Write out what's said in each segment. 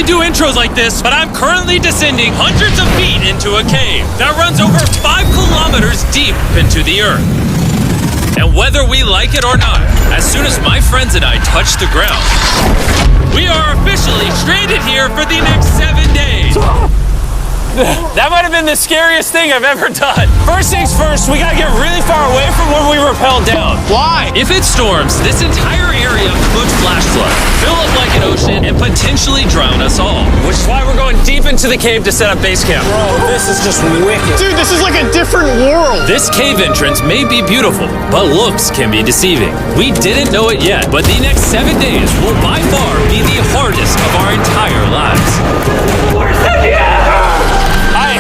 do intros like this, but I'm currently descending hundreds of feet into a cave that runs over 5 kilometers deep into the earth. And whether we like it or not, as soon as my friends and I touch the ground, we are officially stranded here for the next 7 days. That might have been the scariest thing I've ever done. First things first, we gotta get really far away from where we rappelled down. Why? If it storms, this entire area could flash flood, fill up like an ocean, and potentially drown us all. Which is why we're going deep into the cave to set up base camp. Bro, this is just wicked. Dude, this is like a different world. This cave entrance may be beautiful, but looks can be deceiving. We didn't know it yet, but the next 7 days will by far be the hardest of our entire lives. We're stuck here!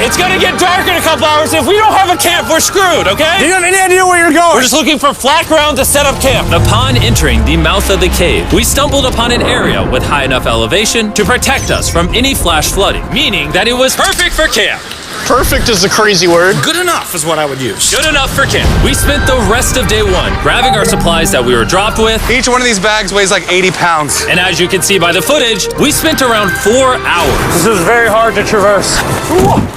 It's gonna get dark in a couple hours. If we don't have a camp, we're screwed, okay? Do you have any idea where you're going? We're just looking for flat ground to set up camp. Upon entering the mouth of the cave, we stumbled upon an area with high enough elevation to protect us from any flash flooding, meaning that it was perfect for camp. Perfect is a crazy word. Good enough is what I would use. Good enough for camp. We spent the rest of day one grabbing our supplies that we were dropped with. Each one of these bags weighs like 80 pounds. And as you can see by the footage, we spent around 4 hours. This is very hard to traverse.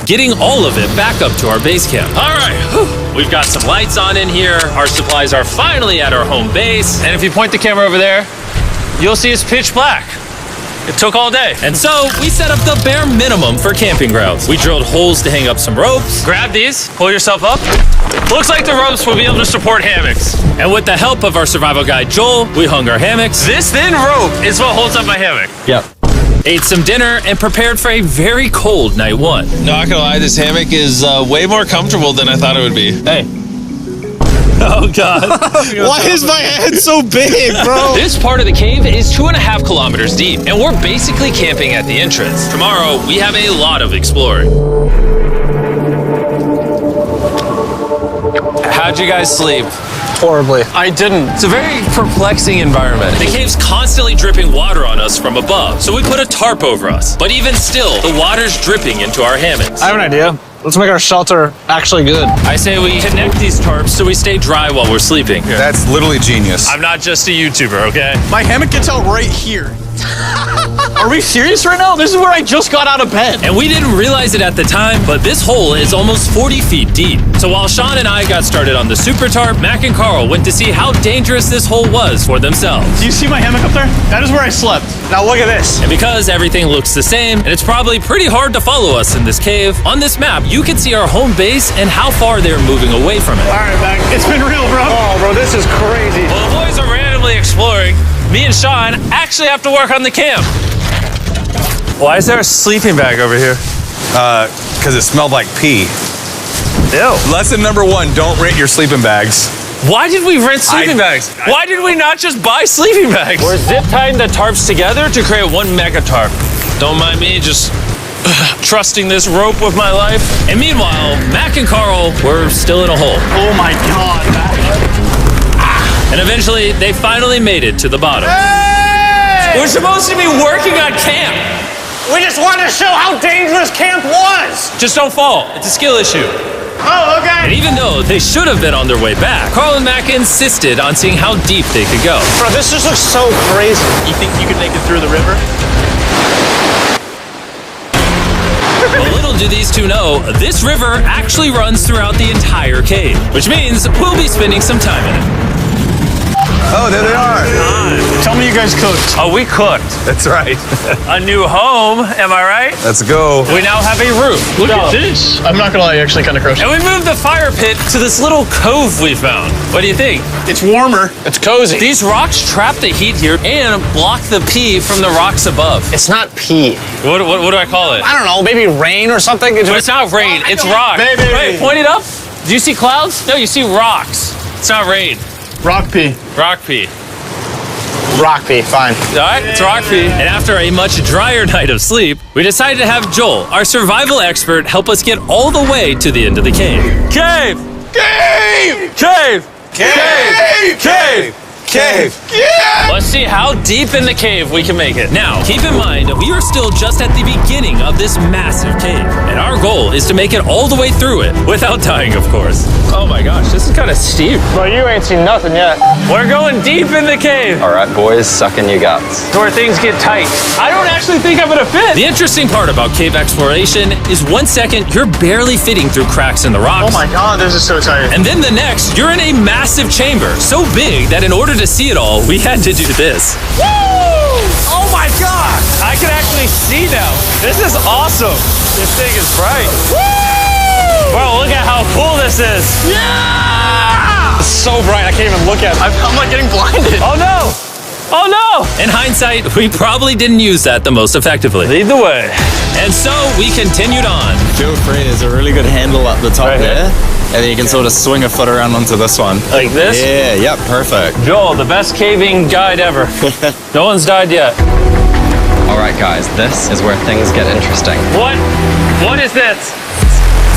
Getting all of it back up to our base camp. All right, we've got some lights on in here. Our supplies are finally at our home base. And if you point the camera over there, you'll see it's pitch black. It took all day. And so we set up the bare minimum for camping grounds. We drilled holes to hang up some ropes. Grab these, pull yourself up. Looks like the ropes will be able to support hammocks. And with the help of our survival guide, Joel, we hung our hammocks. This thin rope is what holds up my hammock. Yep. Ate some dinner and prepared for a very cold night one. Not gonna lie, this hammock is way more comfortable than I thought it would be. Hey. Oh, God. Why is my head so big, bro? This part of the cave is 2.5 kilometers deep, and we're basically camping at the entrance. Tomorrow, we have a lot of exploring. How'd you guys sleep? Horribly. I didn't. It's a very perplexing environment. The cave's constantly dripping water on us from above, so we put a tarp over us. But even still, the water's dripping into our hammocks. I have an idea. Let's make our shelter actually good. I say we connect these tarps so we stay dry while we're sleeping. That's literally genius. I'm not just a YouTuber, okay? My hammock gets out right here. Are we serious right now? This is where I just got out of bed. And we didn't realize it at the time, but this hole is almost 40 feet deep. So while Sean and I got started on the super tarp, Mac and Carl went to see how dangerous this hole was for themselves. Do you see my hammock up there? That is where I slept. Now look at this. And because everything looks the same, and it's probably pretty hard to follow us in this cave, on this map, you can see our home base and how far they're moving away from it. All right, Mac. It's been real, bro. Oh, bro, this is crazy. While the boys are randomly exploring, me and Sean actually have to work on the camp. Why is there a sleeping bag over here? Because it smelled like pee. Ew. Lesson number 1, don't rent your sleeping bags. Why did we rent sleeping bags? Why did we not just buy sleeping bags? We're zip tying the tarps together to create one mega tarp. Don't mind me just trusting this rope with my life. And meanwhile, Mac and Carl were still in a hole. Oh my God, Mac. And eventually, they finally made it to the bottom. Hey! We're supposed to be working on camp. We just wanted to show how dangerous camp was. Just don't fall. It's a skill issue. Oh, okay. And even though they should have been on their way back, Carl and Mac insisted on seeing how deep they could go. Bro, this just looks so crazy. You think you could make it through the river? But little do these two know, this river actually runs throughout the entire cave, which means we'll be spending some time in it. Oh, there they are. Tell me you guys cooked. Oh, we cooked. That's right. A new home, am I right? Let's go. We now have a roof. Look at this. I'm not gonna lie, you're actually kind of gross. And we moved the fire pit to this little cove we found. What do you think? It's warmer. It's cozy. These rocks trap the heat here and block the pee from the rocks above. It's not pee. What do I call it? I don't know, maybe rain or something. But it's not rain, it's rock. Maybe. Wait, point it up. Do you see clouds? No, you see rocks. It's not rain. Rock pee. Rock pee. Rock pee, fine. All right, it's rock pee. And after a much drier night of sleep, we decided to have Joel, our survival expert, help us get all the way to the end of the cave. Cave! Cave! Cave! Cave! Cave! Cave! Let's see how deep in the cave we can make it. Now, keep in mind, we are still just at the beginning of this massive cave, and our goal is to make it all the way through it, without dying, of course. Oh my gosh, this is kind of steep. Bro, you ain't seen nothing yet. We're going deep in the cave. All right, boys, suck in your guts. To where things get tight. I don't actually think I'm gonna fit. The interesting part about cave exploration is 1 second, you're barely fitting through cracks in the rocks. Oh my god, this is so tight. And then the next, you're in a massive chamber, so big that in order to see it all, we had to do this. Woo! Oh my god! I can actually see now. This is awesome. This thing is bright. Woo! Bro, look at how cool this is. Yeah! It's so bright, I can't even look at it. I'm like getting blinded. Oh no! Oh no! In hindsight, we probably didn't use that the most effectively. Lead the way. And so we continued on. Feel free, there's a really good handle up the top Right here? there. And then you can sort of swing a foot around onto this one. Like this? Yeah, yep, perfect. Joel, the best caving guide ever. No one's died yet. All right, guys, this is where things get interesting. What? What is this?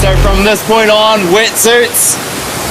So from this point on, wetsuits,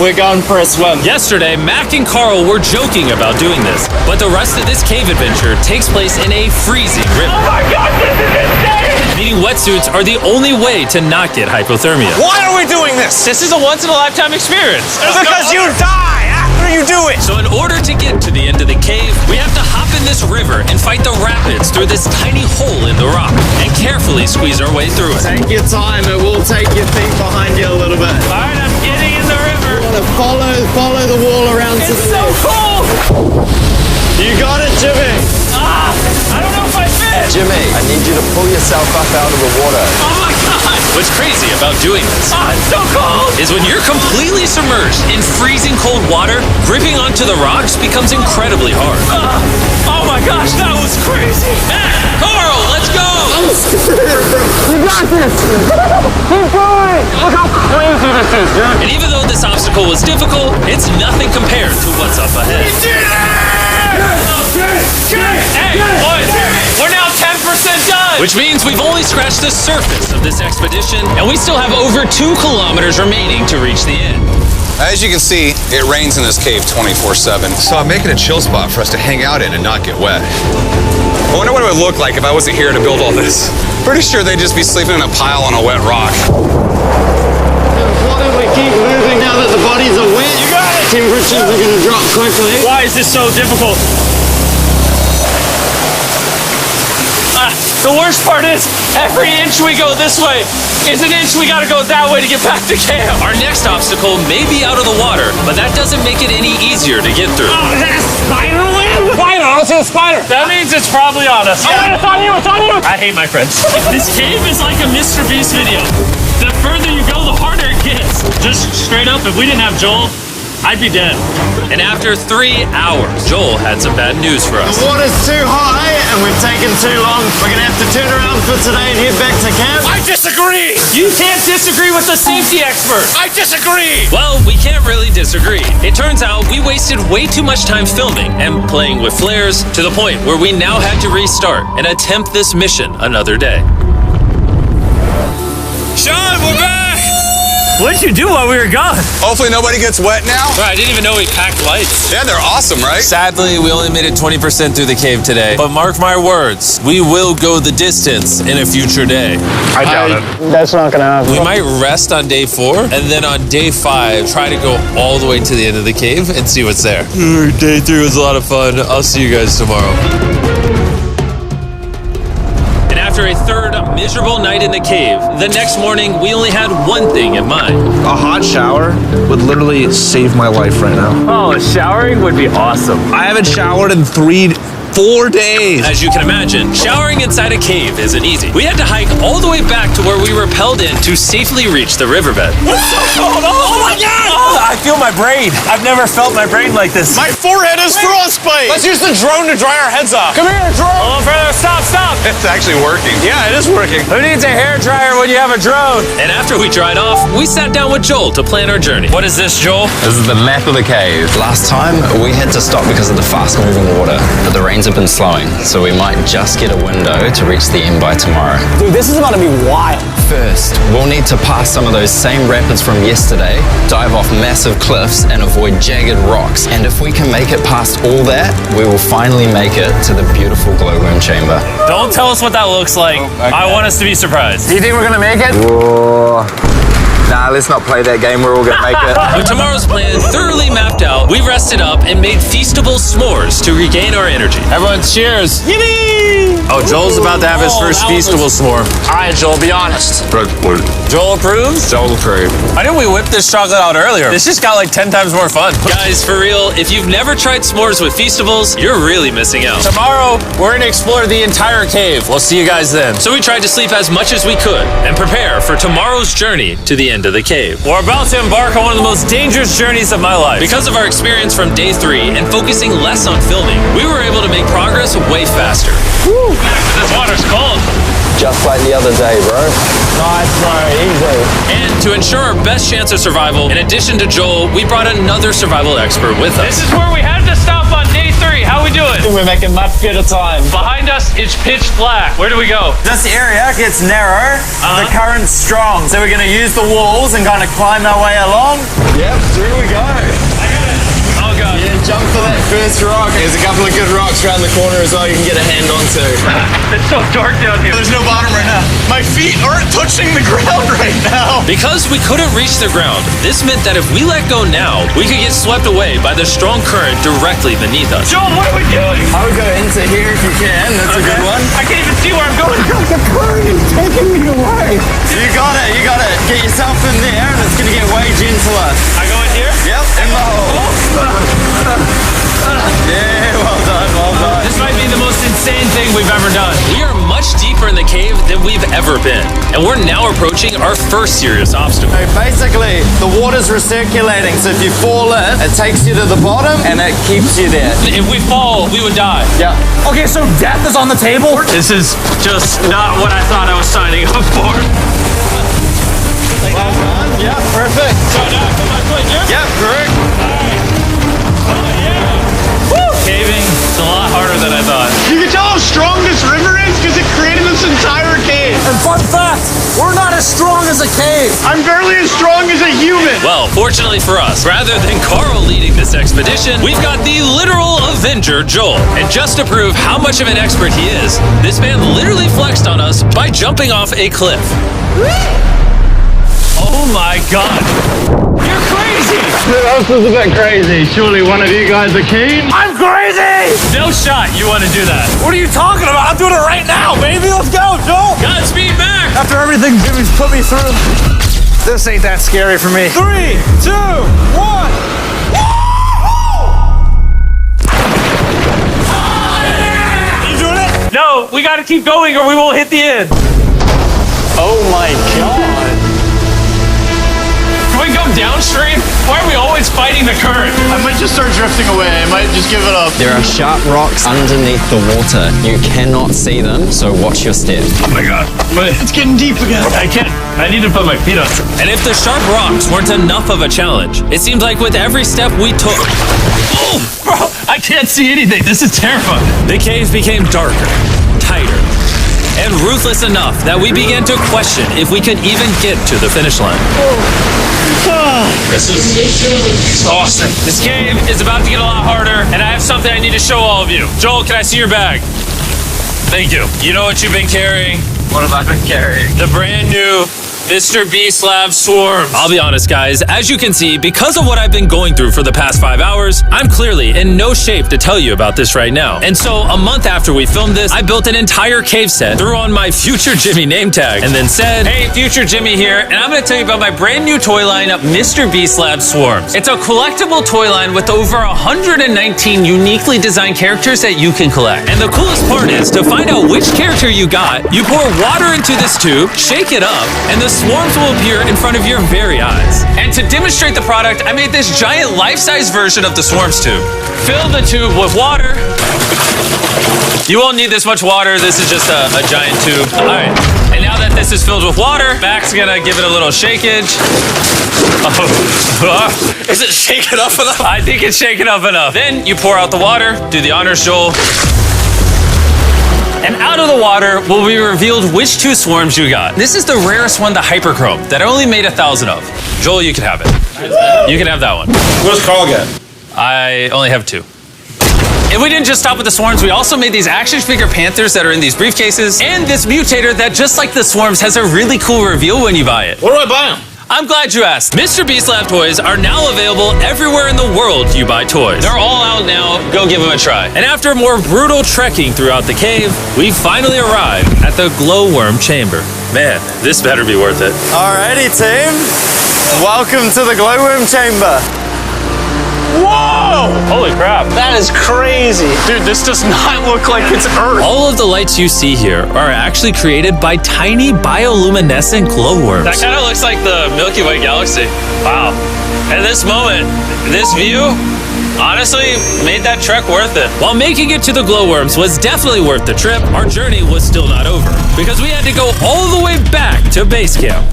we're going for a swim. Yesterday, Mac and Carl were joking about doing this, but the rest of this cave adventure takes place in a freezing river. Oh my god, this is insane! Meaning wetsuits are the only way to not get hypothermia. Why are we doing this? This is a once-in-a-lifetime experience. Because you die after you do it! So in order to get to the end of the cave, we have to hop in this river and fight the rapids through this tiny hole in the rock and carefully squeeze our way through it. Take your time, it will take your feet behind you a little bit. All right, I'm getting in the river. You want to follow the wall around to It's the so left. cool. You got it, Jimmy. I don't know if I fit. Jimmy, I need you to pull yourself up out of the water. Oh my God. What's crazy about doing this It's so cold! is when you're completely submerged in freezing cold water, gripping onto the rocks becomes incredibly hard. Oh my gosh, that was crazy! Mac, Carl, let's go. You got this! Keep going! Look how crazy this is, dude! And even though this obstacle was difficult, it's nothing compared to what's up ahead. Hey, boys, we're now 10% done! Which means we've only scratched the surface of this expedition, and we still have over 2 kilometers remaining to reach the end. As you can see, it rains in this cave 24/7. So I'm making a chill spot for us to hang out in and not get wet. I wonder what it would look like if I wasn't here to build all this. Pretty sure they'd just be sleeping in a pile on a wet rock. Why don't we keep moving now that the bodies are wet? You got it! Temperatures are going to drop quickly. Why is this so difficult? The worst part is, every inch we go this way is an inch we gotta go that way to get back to camp. Our next obstacle may be out of the water, but that doesn't make it any easier to get through. Oh, is that a spider web? Spider, I don't see a spider. That means it's probably on us. Yeah. It's on you, it's on you. I hate my friends. This cave is like a Mr. Beast video. The further you go, the harder it gets. Just straight up, if we didn't have Joel, I'd be dead. And after 3 hours, Joel had some bad news for us. The water's too high and we've taken too long. We're going to have to turn around for today and head back to camp. I disagree. You can't disagree with the safety expert. I disagree. Well, we can't really disagree. It turns out we wasted way too much time filming and playing with flares to the point where we now had to restart and attempt this mission another day. Sean, we're back! What'd you do while we were gone? Hopefully nobody gets wet now. I didn't even know we packed lights. Yeah, they're awesome, right? Sadly, we only made it 20% through the cave today. But mark my words, we will go the distance in a future day. I doubt it. That's not gonna happen. We might rest on day 4, and then on day 5, try to go all the way to the end of the cave and see what's there. Day 3 was a lot of fun. I'll see you guys tomorrow. And after a third miserable night in the cave, the next morning we only had one thing in mind. A hot shower would literally save my life right now. Oh, showering would be awesome. I haven't showered in 4 days. As you can imagine, showering inside a cave isn't easy. We had to hike all the way back to where we rappelled in to safely reach the riverbed. Oh my god! I feel my brain. I've never felt my brain like this. My forehead is frostbite. Let's use the drone to dry our heads off. Come here, drone. A little further. Stop. It's actually working. Yeah, it is working. Who needs a hair dryer when you have a drone? And after we dried off, we sat down with Joel to plan our journey. What is this, Joel? This is the map of the cave. Last time, we had to stop because of the fast-moving water, but the rain trains have been slowing, so we might just get a window to reach the end by tomorrow. Dude, this is about to be wild. First, we'll need to pass some of those same rapids from yesterday, dive off massive cliffs, and avoid jagged rocks. And if we can make it past all that, we will finally make it to the beautiful glowworm chamber. Don't tell us what that looks like. I want us to be surprised. Do you think we're gonna make it? Nah, let's not play that game. We're all gonna make it. With tomorrow's plan thoroughly mapped out, we rested up and made feastable s'mores to regain our energy. Everyone, cheers. Yippee! Oh, Joel's about to have his first feastable s'more. All right, Joel, be honest. Joel approves? Joel approved. Why didn't we whip this chocolate out earlier? This just got like 10 times more fun. Guys, for real, if you've never tried s'mores with Feastables, you're really missing out. Tomorrow, we're gonna explore the entire cave. We'll see you guys then. So we tried to sleep as much as we could and prepare for tomorrow's journey to the end of the cave. We're about to embark on one of the most dangerous journeys of my life. Because of our experience from day 3 and focusing less on filming, we were able to make progress way faster. Woo! This water's cold. Just like the other day, bro. Nice, bro. Easy. And to ensure our best chance of survival, in addition to Joel, we brought another survival expert with us. This is where we had to stop on day 3. How we doing? We're making much better time. Behind us, it's pitch black. Where do we go? This area gets narrow, the current's strong, so we're gonna use the walls and kind of climb our way along. Yep, through we go. Oh, God. Yeah, jump for that first rock. There's a couple of good rocks around the corner as well you can get a hand onto. It's so dark down here. There's no bottom right now. My feet aren't touching the ground right now. Because we couldn't reach the ground, this meant that if we let go now, we could get swept away by the strong current directly beneath us. Joel, what are we doing? I would go into here if you can. That's a good one. I can't even see where I'm going. The current is taking me away. You got it. You got it. Get yourself in there and it's going to get way gentler. I go in here? Yep, in the hole. Yeah, well done, well done. This might be the most insane thing we've ever done. We are much deeper in the cave than we've ever been, and we're now approaching our first serious obstacle. So basically, the water's recirculating, so if you fall in, it takes you to the bottom and it keeps you there. If we fall, we would die. Yeah. Okay, so death is on the table? This is just not what I thought I was signing up for. Well done. Yeah, perfect. So now I put my foot here? Yep, correct. Caving, it's a lot harder than I thought. You can tell how strong this river is because it created this entire cave. And fun fact, we're not as strong as a cave. I'm barely as strong as a human. Well, fortunately for us, rather than Carl leading this expedition, we've got the literal Avenger, Joel. And just to prove how much of an expert he is, this man literally flexed on us by jumping off a cliff. Oh my God. You're crazy. This is a bit crazy. Surely one of you guys are keen? I'm crazy! No shot you want to do that. What are you talking about? I'm doing it right now, baby. Let's go, Joel. Godspeed, Mac! After everything Jimmy's put me through, this ain't that scary for me. 3, 2, 1. You doing it? No, we got to keep going or we won't hit the end. Oh my God. Can we go downstream? Why are we always fighting the current? I might just start drifting away. I might just give it up. There are sharp rocks underneath the water. You cannot see them, so watch your step. Oh my God. It's getting deep again. I can't. I need to put my feet on. And if the sharp rocks weren't enough of a challenge, it seemed like with every step we took, Oh, bro, I can't see anything. This is terrifying. the cave became darker, tighter, and ruthless enough that we began to question if we could even get to the finish line. This is exhausting. This game is about to get a lot harder, and I have something I need to show all of you. Joel, can I see your bag? Thank you. You know what you've been carrying? What have I been carrying? The brand new Mr. Beast Lab Swarms. I'll be honest, guys, as you can see, because of what I've been going through for the past 5 hours, I'm clearly in no shape to tell you about this right now. And so, a month after we filmed this, I built an entire cave set, threw on my Future Jimmy name tag, and then said, "Hey, Future Jimmy here, and I'm gonna tell you about my brand new toy line of Mr. Beast Lab Swarms. It's a collectible toy line with over 119 uniquely designed characters that you can collect. And the coolest part is, to find out which character you got, you pour water into this tube, shake it up, and the swarms will appear in front of your very eyes. And to demonstrate the product, I made this giant life-size version of the swarms tube. Fill the tube with water. You won't need this much water. This is just a giant tube. All right. And now that this is filled with water, Mac's gonna give it a little shakeage. Is it shaken up enough? I think it's shaken up enough. Then you pour out the water. Do the honors, Joel. And out of the water will be revealed which two swarms you got. This is the rarest one, the Hyperchrome, that I only made 1,000 of. Joel, you can have it. You can have that one. What's Carl get? I only have 2. And we didn't just stop with the swarms, we also made these action figure panthers that are in these briefcases, and this mutator that, just like the swarms, has a really cool reveal when you buy it. Where do I buy them? I'm glad you asked. Mr. Beast Lab toys are now available everywhere in the world you buy toys. They're all out now. Go give them a try. And after more brutal trekking throughout the cave, we finally arrived at the glowworm chamber. Man, this better be worth it. Alrighty, team. Welcome to the glowworm chamber. Whoa! Holy crap. That is crazy. Dude, this does not look like it's Earth. All of the lights you see here are actually created by tiny bioluminescent glowworms. That kind of looks like the Milky Way galaxy. Wow. At this moment, this view honestly made that trek worth it. While making it to the glowworms was definitely worth the trip, our journey was still not over because we had to go all the way back to base camp.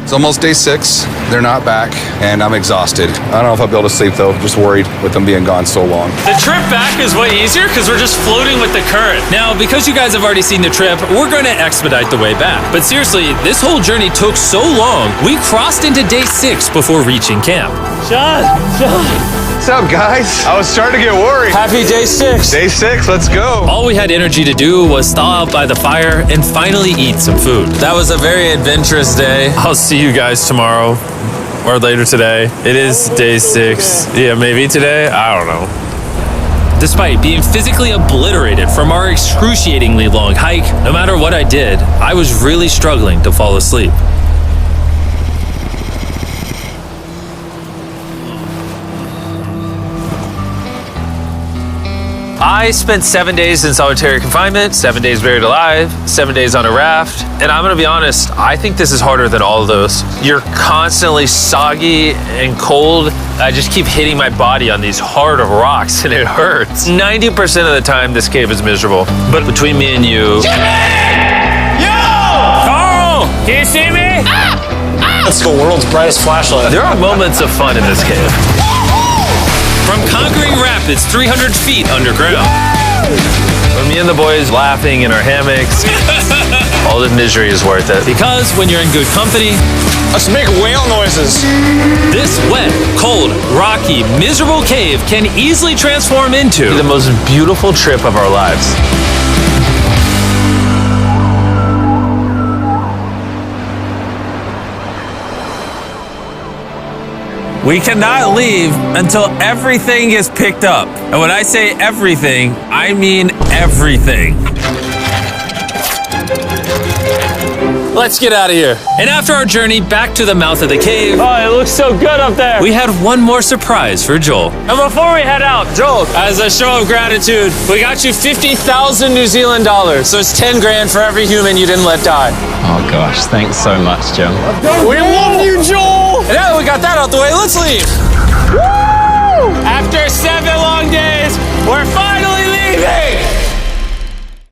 It's almost day 6. They're not back, and I'm exhausted. I don't know if I'll be able to sleep, though. Just worried with them being gone so long. The trip back is way easier because we're just floating with the current. Now, because you guys have already seen the trip, we're going to expedite the way back. But seriously, this whole journey took so long, we crossed into day 6 before reaching camp. John. What's up, guys? I was starting to get worried. Happy day 6. Day 6, let's go. All we had energy to do was thaw out by the fire and finally eat some food. That was a very adventurous day. I'll see you guys tomorrow or later today. It is day 6. Yeah, maybe today. I don't know. Despite being physically obliterated from our excruciatingly long hike, no matter what I did, I was really struggling to fall asleep. I spent 7 days in solitary confinement, 7 days buried alive, 7 days on a raft, and I'm gonna be honest, I think this is harder than all of those. You're constantly soggy and cold. I just keep hitting my body on these hard rocks and it hurts. 90% of the time, this cave is miserable. But between me and you... Carl! Can you see me? That's the world's brightest flashlight. There are moments of fun in this cave. From conquering rapids 300 feet underground. From me and the boys laughing in our hammocks. All the misery is worth it. Because when you're in good company, Let's make whale noises. this wet, cold, rocky, miserable cave can easily transform into the most beautiful trip of our lives. We cannot leave until everything is picked up. And when I say everything, I mean everything. Let's get out of here. And after our journey back to the mouth of the cave, Oh, it looks so good up there. we had one more surprise for Joel. And before we head out, Joel, as a show of gratitude, we got you 50,000 New Zealand dollars. So it's 10 grand for every human you didn't let die. Oh gosh, thanks so much, Jim. We love you, Joel. And now that we got that out the way, let's leave. After 7 long days, we're finally